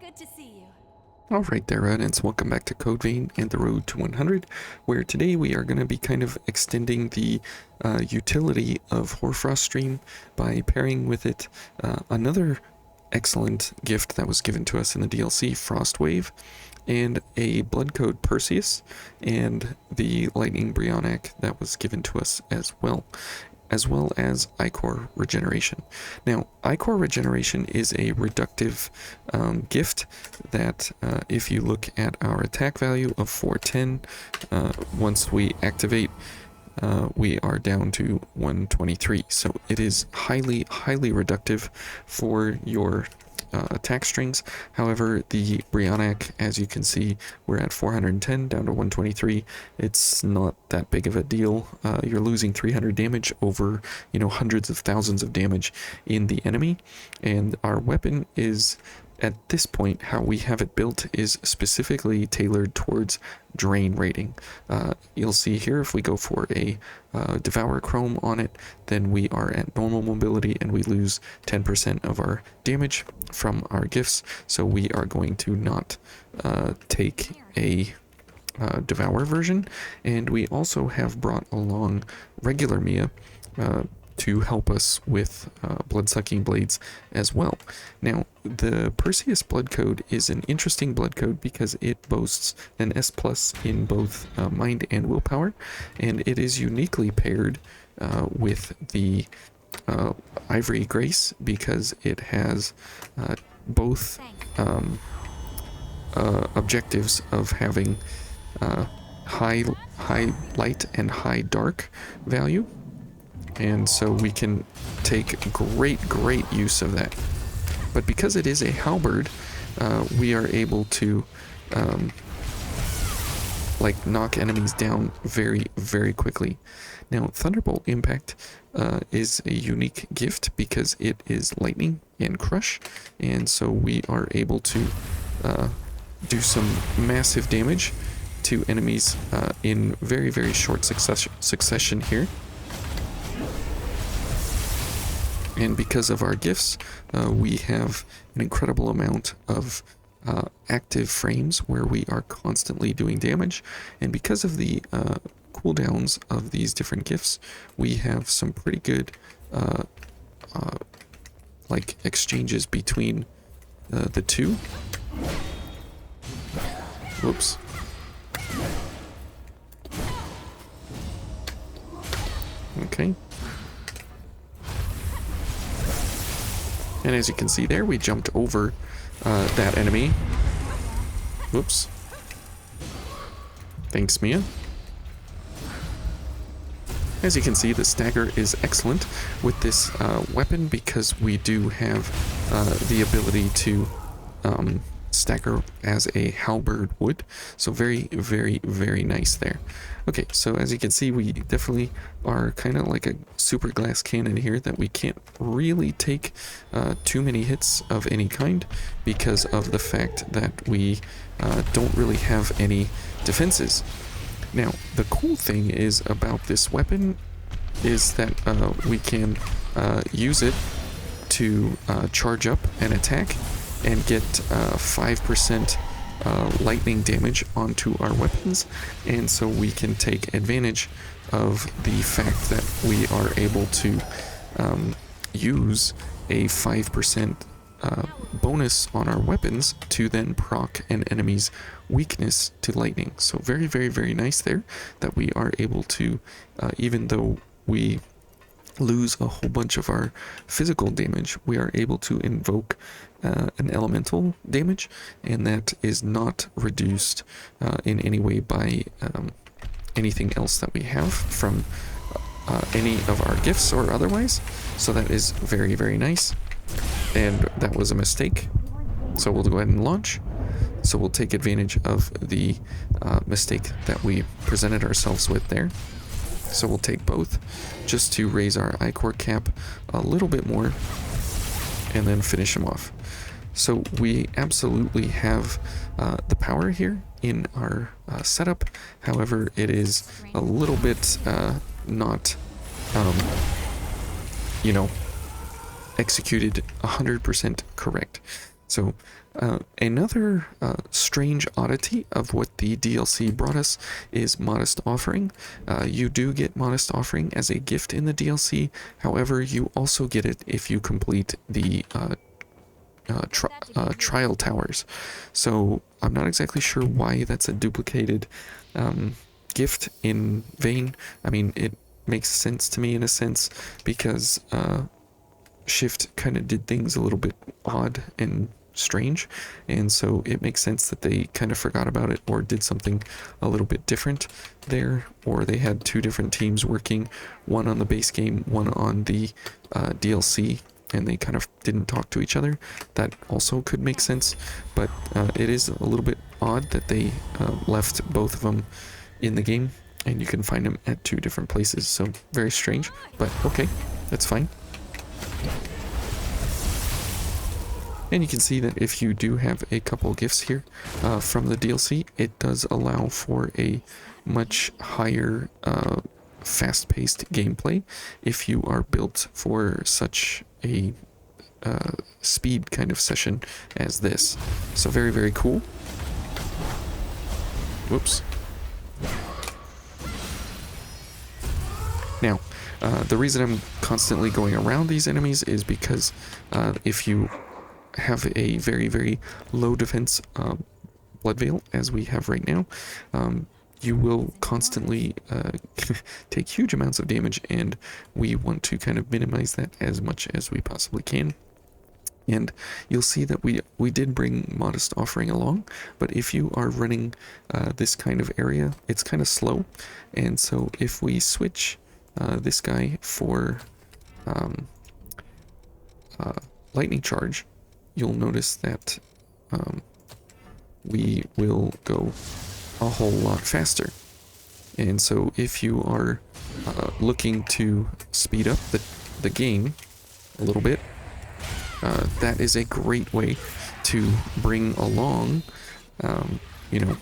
Good to see you. Alright there, Reddits, welcome back to Code Vein and the Road to 100, where today we are going to be kind of extending the utility of Hoarfrost Stream by pairing with it another excellent gift that was given to us in the DLC, Frost Wave, and a Blood Code Perseus, and the Lightning Brionac that was given to us as well as Ichor Regeneration. Now, Ichor Regeneration is a reductive gift that if you look at our attack value of 410, once we activate, we are down to 123. So it is highly reductive for your attack strings. However, the Brionac, as you can see, we're at 410 down to 123. It's not that big of a deal. You're losing 300 damage over, hundreds of thousands of damage in the enemy, and our weapon is, at this point, how we have it built is specifically tailored towards drain rating. You'll see here, if we go for a Devour Chrome on it, then we are at normal mobility and we lose 10% of our damage from our gifts. So we are going to not take a Devour version. And we also have brought along regular Mia to help us with blood-sucking blades as well. Now, the Perseus blood code is an interesting blood code because it boasts an S+ in both mind and willpower, and it is uniquely paired with the Ivory Grace because it has both objectives of having high light and high dark value. And so we can take great use of that. But because it is a halberd, we are able to knock enemies down very quickly. Now, Thunderbolt Impact is a unique gift because it is lightning and crush, and so we are able to do some massive damage to enemies in very short succession here. And because of our gifts, we have an incredible amount of active frames where we are constantly doing damage. And because of the cooldowns of these different gifts, we have some pretty good exchanges between the two. Whoops. Okay. And as you can see there, we jumped over that enemy. Whoops. Thanks, Mia. As you can see, the stagger is excellent with this weapon because we do have the ability to stagger as a halberd would. So very nice there. Okay, so as you can see, we definitely are kind of like a super glass cannon here that we can't really take too many hits of any kind because of the fact that we don't really have any defenses. Now, the cool thing is about this weapon is that we can use it to charge up an attack and get 5% lightning damage onto our weapons, and so we can take advantage of the fact that we are able to use a 5% bonus on our weapons to then proc an enemy's weakness to lightning. So very nice there that we are able to, even though we lose a whole bunch of our physical damage, we are able to invoke an elemental damage, and that is not reduced in any way by anything else that we have from any of our gifts or otherwise. So that is very nice, and that was a mistake, so we'll go ahead and launch. So we'll take advantage of the mistake that we presented ourselves with there. So we'll take both just to raise our Ichor cap a little bit more and then finish him off. So we absolutely have the power here in our setup. However, it is a little bit not, executed 100% correct. So another strange oddity of what the DLC brought us is Modest Offering. You do get Modest Offering as a gift in the DLC. However, you also get it if you complete the trial towers. So I'm not exactly sure why that's a duplicated gift in vain. I mean, it makes sense to me in a sense because Shift kind of did things a little bit odd and strange, and so it makes sense that they kind of forgot about it or did something a little bit different there, or they had two different teams working, one on the base game, one on the DLC, and they kind of didn't talk to each other. That also could make sense, but it is a little bit odd that they left both of them in the game, and you can find them at two different places, so very strange, but okay, that's fine. And you can see that if you do have a couple gifts here from the DLC, it does allow for a much higher fast-paced gameplay if you are built for such a speed kind of session as this. So very, very cool. Whoops. Now, the reason I'm constantly going around these enemies is because if you have a very, very low defense blood veil, as we have right now, you will constantly take huge amounts of damage, and we want to kind of minimize that as much as we possibly can. And you'll see that we did bring Modest Offering along, but if you are running this kind of area, it's kind of slow. And so if we switch this guy for Lightning Charge, you'll notice that we will go a whole lot faster. And so if you are looking to speed up the game a little bit, that is a great way to bring along, you know,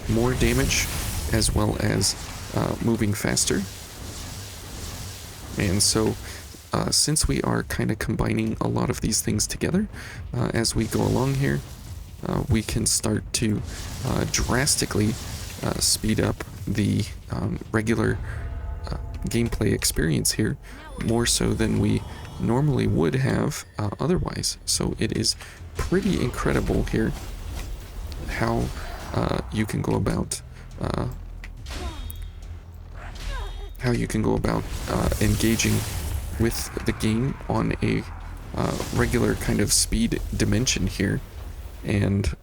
more damage as well as moving faster. And so since we are kind of combining a lot of these things together as we go along here, we can start to drastically speed up the regular gameplay experience here, more so than we normally would have otherwise. So it is pretty incredible here how you can go about engaging with the game on a regular kind of speed dimension here, and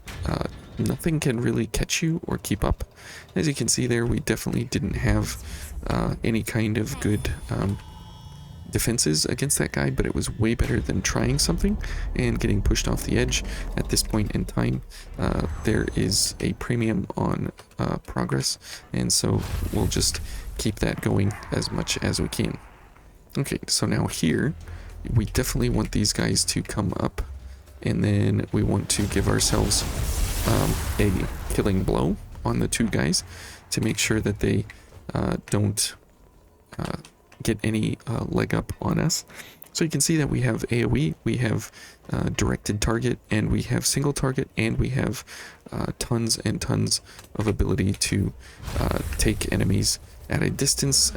nothing can really catch you or keep up. As you can see there, we definitely didn't have any kind of good defenses against that guy, but it was way better than trying something and getting pushed off the edge. At this point in time, there is a premium on progress, and so we'll just keep that going as much as we can. Okay, so now here, we definitely want these guys to come up, and then we want to give ourselves a killing blow on the two guys to make sure that they don't get any leg up on us. So you can see that we have AoE, we have directed target, and we have single target, and we have tons and tons of ability to take enemies at a distance,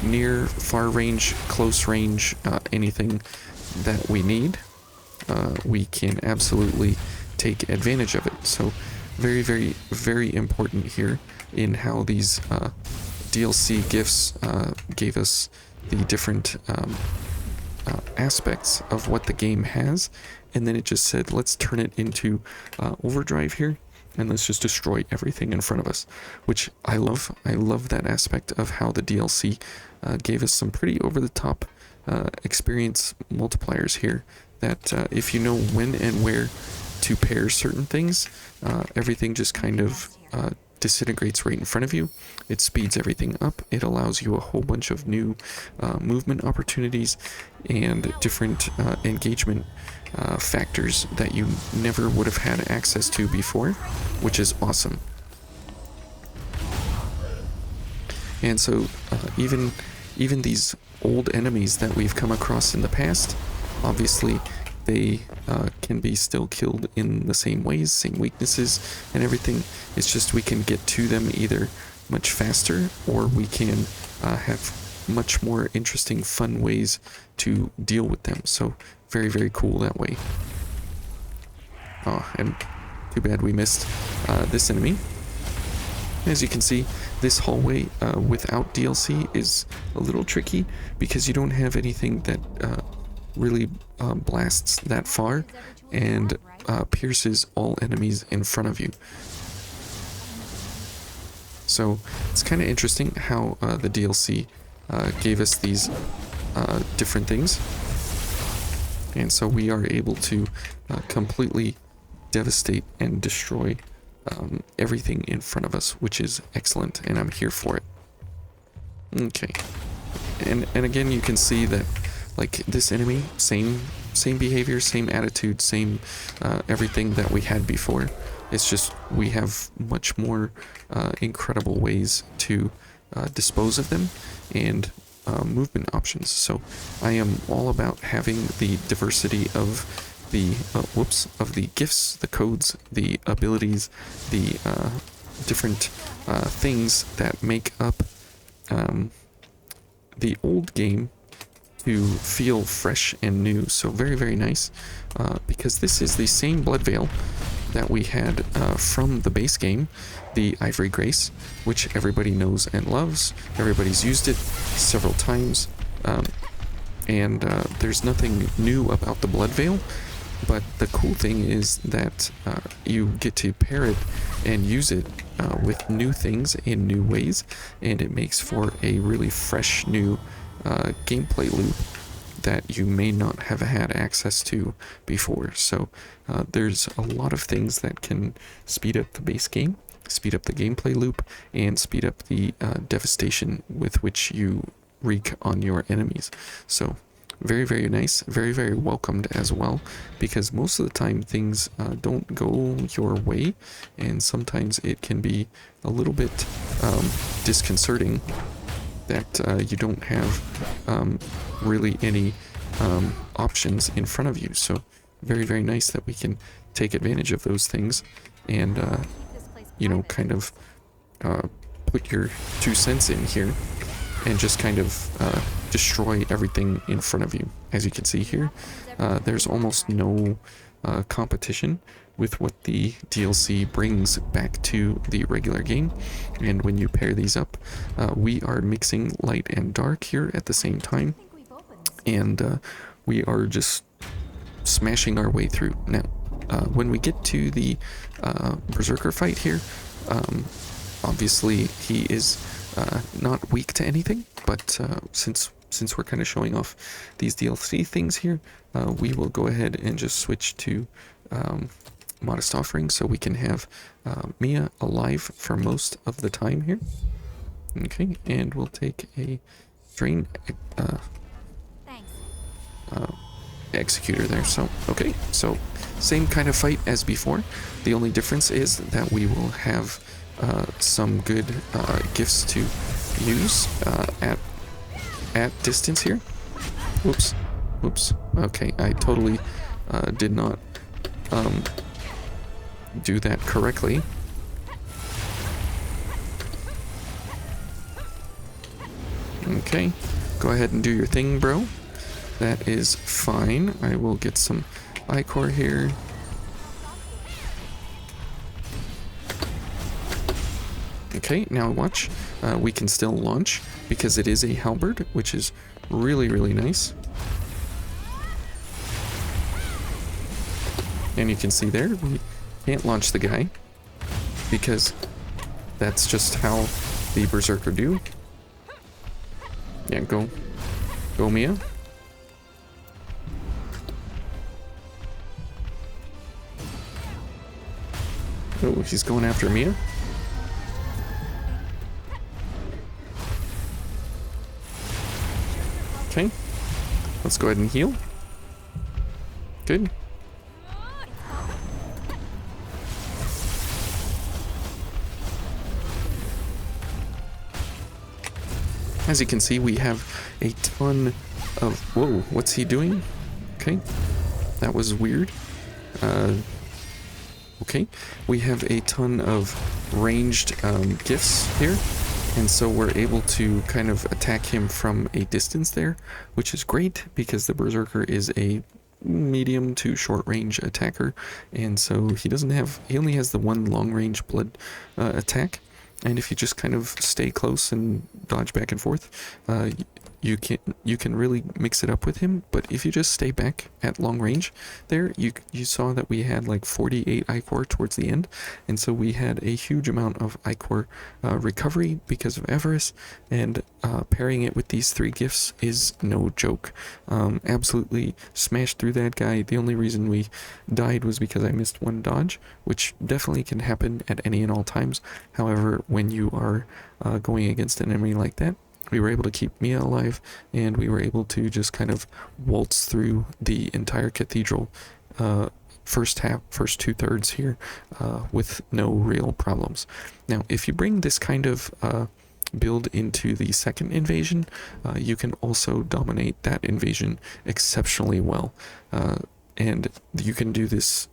near, far range, close range, anything that we need. We can absolutely take advantage of it. So very, very, very important here in how these DLC gifts gave us the different aspects of what the game has, and then it just said, let's turn it into overdrive here, and let's just destroy everything in front of us, which I love. I love that aspect of how the DLC gave us some pretty over-the-top experience multipliers here, that if you know when and where to pair certain things, everything just kind of disintegrates right in front of you. It speeds everything up. It allows you a whole bunch of new movement opportunities and different engagement factors that you never would have had access to before, which is awesome. And so even these old enemies that we've come across in the past, obviously they can be still killed in the same ways, same weaknesses and everything. It's just we can get to them either much faster, or we can have much more interesting, fun ways to deal with them. So very, very cool that way. Oh, and too bad we missed this enemy. As you can see, this hallway without DLC is a little tricky because you don't have anything that really blasts that far and pierces all enemies in front of you. So it's kind of interesting how the DLC gave us these different things. And so we are able to completely devastate and destroy everything in front of us, which is excellent, and I'm here for it. Okay. And again, you can see that, like, this enemy, same behavior, same attitude, same everything that we had before. It's just we have much more incredible ways to dispose of them and movement options. So I am all about having the diversity of the of the gifts, the codes, the abilities, the different things that make up the old game to feel fresh and new. So very, very nice, because this is the same blood veil that we had from the base game, the Ivory Grace, which everybody knows and loves. Everybody's used it several times, and there's nothing new about the blood veil. But the cool thing is that you get to pair it and use it with new things in new ways, and it makes for a really fresh new gameplay loop that you may not have had access to before. So there's a lot of things that can speed up the base game, speed up the gameplay loop, and speed up the devastation with which you wreak on your enemies. So very, very nice, very, very welcomed as well, because most of the time things don't go your way, and sometimes it can be a little bit disconcerting that you don't have really any options in front of you. So very, very nice that we can take advantage of those things and you know, kind of put your 2 cents in here and just kind of destroy everything in front of you. As you can see here, there's almost no competition with what the DLC brings back to the regular game. And when you pair these up, we are mixing light and dark here at the same time, and we are just smashing our way through. Now, when we get to the Berserker fight here, obviously he is not weak to anything, but since we're kind of showing off these DLC things here, we will go ahead and just switch to Modest Offering, so we can have Mia alive for most of the time here. Okay, and we'll take a Drain Executor there. So, okay, so same kind of fight as before. The only difference is that we will have some good gifts to use at distance here. Whoops. Okay, I totally did not do that correctly. Okay, go ahead and do your thing, bro. That is fine. I will get some Ichor here. Okay, now watch. We can still launch because it is a halberd, which is really, really nice. And you can see there, we can't launch the guy because that's just how the Berserker do. Yeah, go Mia. Oh, he's going after Mia. Okay, let's go ahead and heal. Good. As you can see, we have a ton of... Whoa, what's he doing? Okay. that was weird. Okay, we have a ton of ranged gifts here, and so we're able to kind of attack him from a distance there, which is great because the Berserker is a medium to short range attacker, and so he only has the one long range blood attack, and if you just kind of stay close and dodge back and forth, you can really mix it up with him. But if you just stay back at long range there, you saw that we had like 48 ichor towards the end, and so we had a huge amount of ichor recovery because of avarice, and pairing it with these 3 gifts is no joke. Absolutely smashed through that guy. The only reason we died was because I missed 1 dodge, which definitely can happen at any and all times. However, when you are going against an enemy like that, we were able to keep Mia alive, and we were able to just kind of waltz through the entire cathedral, first 2/3 here, with no real problems. Now, if you bring this kind of build into the second invasion, you can also dominate that invasion exceptionally well, and you can do this,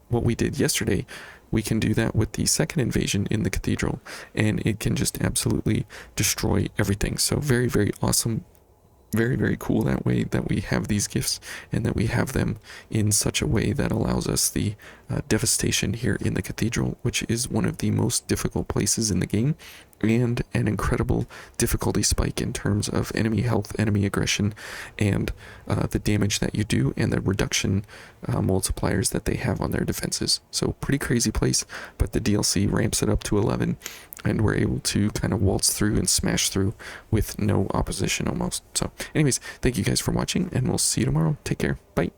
what we did yesterday. We can do that with the second invasion in the cathedral, and it can just absolutely destroy everything. So very, very awesome. Very, very cool that way that we have these gifts, and that we have them in such a way that allows us the devastation here in the cathedral, which is one of the most difficult places in the game, and an incredible difficulty spike in terms of enemy health, enemy aggression, and the damage that you do, and the reduction multipliers that they have on their defenses. So pretty crazy place, but the DLC ramps it up to 11, and we're able to kind of waltz through and smash through with no opposition almost. So anyways, thank you guys for watching, and we'll see you tomorrow. Take care. Bye.